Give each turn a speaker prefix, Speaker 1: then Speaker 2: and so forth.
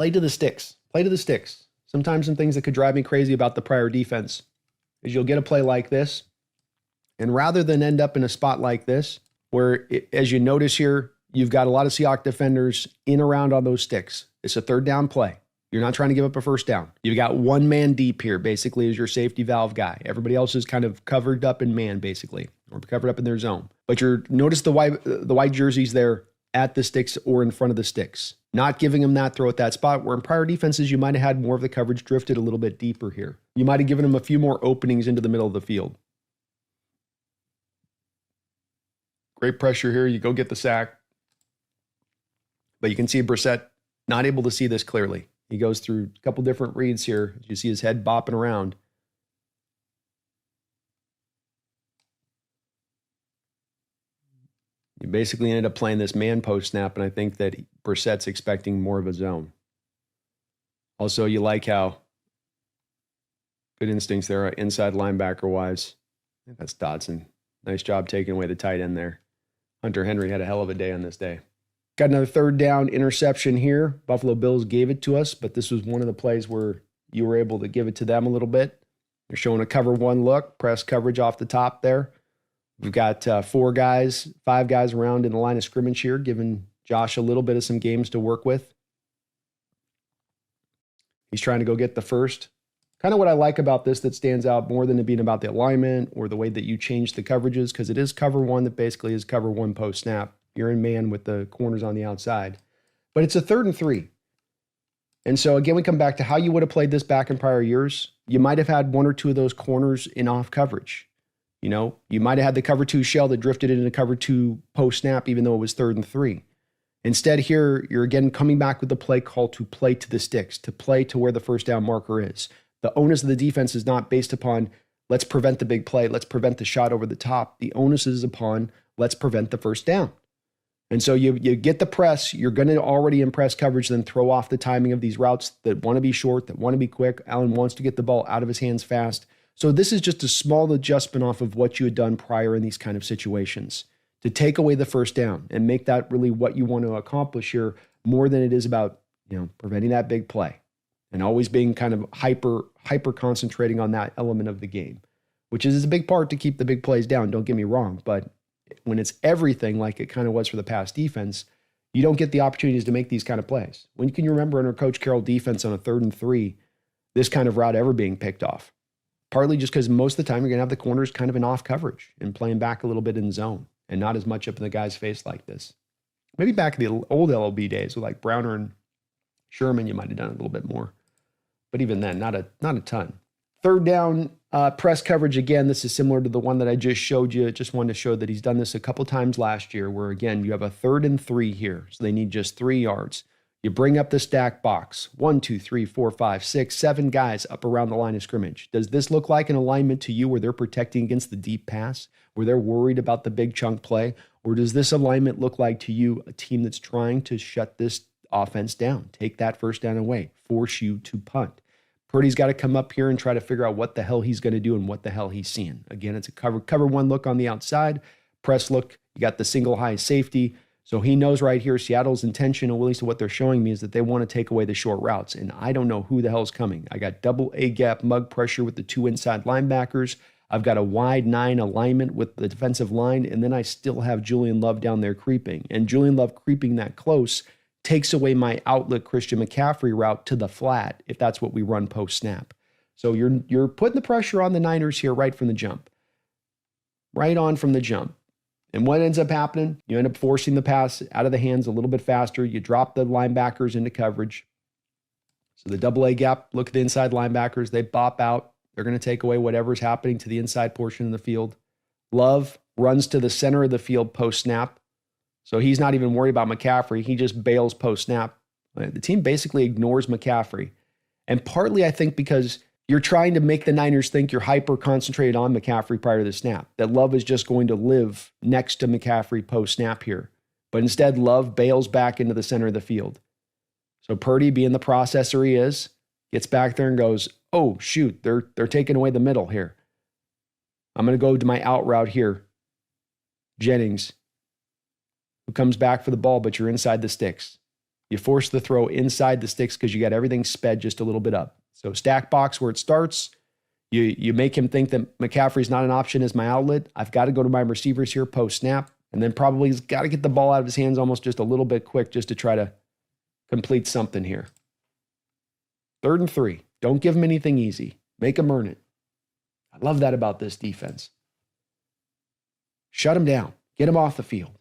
Speaker 1: Play to the sticks. Play to the sticks. Sometimes some things that could drive me crazy about the prior defense is you'll get a play like this, and rather than end up in a spot like this, where, as you notice here, you've got a lot of Seahawks defenders in around on those sticks. It's a third down play. You're not trying to give up a first down. You've got one man deep here, basically, as your safety valve guy. Everybody else is kind of covered up in man, basically, or covered up in their zone. But notice the white jerseys there at the sticks or in front of the sticks. Not giving them that throw at that spot, where in prior defenses, you might have had more of the coverage drifted a little bit deeper here. You might have given them a few more openings into the middle of the field. Great pressure here. You go get the sack. But you can see Brissett not able to see this clearly. He goes through a couple different reads here. You see his head bopping around. You basically ended up playing this man post snap, and I think that Brissett's expecting more of a zone. Also, you like how good instincts there are inside linebacker-wise. I think that's Dodson. Nice job taking away the tight end there. Hunter Henry had a hell of a day on this day. Got another third down interception here. Buffalo Bills gave it to us, but this was one of the plays where you were able to give it to them a little bit. They're showing a cover one look, press coverage off the top there. We've got 5 guys around in the line of scrimmage here, giving Josh a little bit of some games to work with. He's trying to go get the first. Kind of what I like about this that stands out more than it being about the alignment or the way that you change the coverages, because it is cover one that basically is cover one post snap. You're in man with the corners on the outside. But it's a 3rd and 3. And so, again, we come back to how you would have played this back in prior years. You might have had 1 or 2 of those corners in off coverage. You know, you might have had the cover 2 shell that drifted into cover 2 post snap, even though it was 3rd and 3. Instead here, you're again coming back with the play call to play to the sticks, to play to where the first down marker is. The onus of the defense is not based upon, let's prevent the big play, let's prevent the shot over the top. The onus is upon, let's prevent the first down. And so you get the press, you're going to already impress coverage, then throw off the timing of these routes that want to be short, that want to be quick. Allen wants to get the ball out of his hands fast. So this is just a small adjustment off of what you had done prior in these kind of situations to take away the first down and make that really what you want to accomplish here more than it is about, preventing that big play and always being kind of hyper concentrating on that element of the game, which is a big part to keep the big plays down. Don't get me wrong, but when it's everything like it kind of was for the past defense, you don't get the opportunities to make these kind of plays. When can you remember under Coach Carroll defense on a 3rd and 3, this kind of route ever being picked off? Partly just because most of the time you're going to have the corners kind of in off coverage and playing back a little bit in zone and not as much up in the guy's face like this. Maybe back in the old LOB days with like Browner and Sherman, you might have done a little bit more. But even then, not a ton. 3rd down press coverage, again, this is similar to the one that I just showed you. Just wanted to show that he's done this a couple times last year where, again, you have a 3rd and 3 here. So they need just 3 yards. You bring up the stack box. 1, 2, 3, 4, 5, 6, 7 guys up around the line of scrimmage. Does this look like an alignment to you where they're protecting against the deep pass, where they're worried about the big chunk play? Or does this alignment look like to you a team that's trying to shut this offense down, take that first down away, force you to punt? Purdy's got to come up here and try to figure out what the hell he's going to do and what the hell he's seeing. Again, it's a cover one look on the outside, press look. You got the single high safety. So he knows right here Seattle's intention, or at least what they're showing me, is that they want to take away the short routes. And I don't know who the hell's coming. I got double A gap mug pressure with the 2 inside linebackers. I've got a wide 9 alignment with the defensive line. And then I still have Julian Love down there creeping. And Julian Love creeping that close takes away my outlet Christian McCaffrey route to the flat, if that's what we run post snap. So you're putting the pressure on the Niners here right from the jump. Right on from the jump. And what ends up happening? You end up forcing the pass out of the hands a little bit faster. You drop the linebackers into coverage. So the double A gap, look at the inside linebackers. They bop out. They're going to take away whatever's happening to the inside portion of the field. Love runs to the center of the field post snap. So he's not even worried about McCaffrey. He just bails post snap. The team basically ignores McCaffrey. And partly, I think, because you're trying to make the Niners think you're hyper concentrated on McCaffrey prior to the snap, that Love is just going to live next to McCaffrey post snap here. But instead, Love bails back into the center of the field. So Purdy, being the processor he is, gets back there and goes, oh, shoot, they're taking away the middle here. I'm going to go to my out route here. Jennings, who comes back for the ball, but you're inside the sticks. You force the throw inside the sticks because you got everything sped just a little bit up. So stack box where it starts. You make him think that McCaffrey's not an option as my outlet. I've got to go to my receivers here post snap. And then probably he's got to get the ball out of his hands almost just a little bit quick just to try to complete something here. 3rd and 3. Don't give him anything easy. Make him earn it. I love that about this defense. Shut him down. Get him off the field.